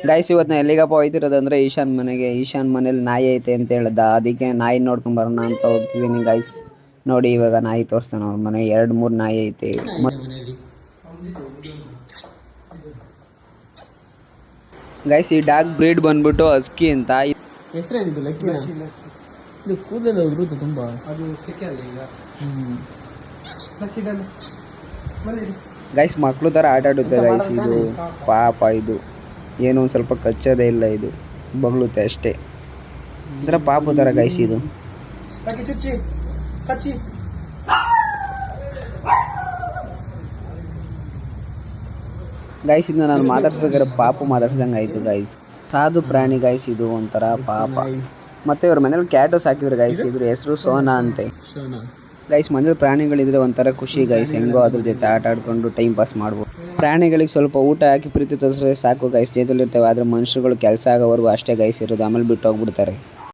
Guys ಇವತ್ತು ನಾ ಎಲ್ಲಿಗಪ್ಪ ಹೋಯ್ತಿರೋದಂದ್ರೆ ಈಶಾನ್ ಮನೆಗೆ. ಈಶಾನ್ ಮನೇಲಿ ನಾಯಿ ಐತೆ ಅಂತ ಹೇಳ್ದ, ಅದಕ್ಕೆ ನಾಯಿ ನೋಡ್ಕೊಂಡ್ ಬರೋಣ ಅಂತ ಹೋಗ್ತಿದ್ದೀನಿ ಗೈಸ್. ನೋಡಿ ಇವಾಗ ನಾಯಿ ತೋರಿಸ್ತಾನೆ ಅವ್ರ ಮನೆ. 2-3 ನಾಯಿ ಐತೆ ಗೈಸ್. ಈ ಡಾಗ್ ಬ್ರೀಡ್ ಬಂದ್ಬಿಟ್ಟು ಹಸ್ಕಿ ಅಂತ. ಹೆಸರೇನಿದು? ಲಕ್ಕಿನ? ಇದು ಕೂದಲೆಲ್ಲ ಉದುರುತ್ತೆ ತುಂಬಾ. ಅದು ಸೆಕೆ ಅಲ್ಲ ಈಗ. ಗೈಸ್ ಮಕ್ಳು ಥರ ಆಟ ಆಡುತ್ತೆ ಗೈಸ್. ಇದು ಪಾಪ, ಇದು ಏನೋ ಒಂದು ಸ್ವಲ್ಪ ಕಚ್ಚೋದೇ ಇಲ್ಲ, ಇದು ಬಗ್ಳುತ್ತೆ ಅಷ್ಟೇ. ಒಂಥರ ಪಾಪು ಥರ ಗೈಸ್ ಇದು. ಗೈಸ್ ಇದನ್ನ ನಾನು ಮಾತಾಡ್ಸ್ಬೇಕಾದ್ರೆ ಪಾಪು ಮಾತಾಡ್ಸಂಗೆ ಆಯಿತು ಗೈಸ್. ಸಾಧು ಪ್ರಾಣಿ ಗೈಸ್ ಇದು, ಒಂಥರ ಪಾಪ. ಮತ್ತು ಇವ್ರ ಮನೇಲಿ ಕ್ಯಾಟು ಸಾಕಿದ್ರು ಗೈಸ್. ಇದ್ರ ಹೆಸರು ಸೋನಾ ಅಂತೆ ಗೈಸ್. ಮನೇಲಿ ಪ್ರಾಣಿಗಳಿದ್ರೆ ಒಂಥರ ಖುಷಿ ಗೈಸ್. ಹೆಂಗೋ ಅದ್ರ ಜೊತೆ ಆಟ ಆಡ್ಕೊಂಡು ಟೈಮ್ ಪಾಸ್ ಮಾಡ್ಬೋದು. ಪ್ರಾಣಿಗಳಿಗೆ ಸ್ವಲ್ಪ ಊಟ ಹಾಕಿ ಪ್ರೀತಿ ತೋರಿಸಿದ್ರೆ ಸಾಕು ಗೈಸ್, ಜೊತೆಲಿರ್ತವೆ. ಆದರೆ ಮನುಷ್ಯರುಗಳು ಕೆಲಸ ಆಗೋವರೆಗೂ ಅಷ್ಟೇ ಗೈಸ್ ಇರೋದು, ಆಮೇಲೆ ಬಿಟ್ಟು ಹೋಗ್ಬಿಡ್ತಾರೆ.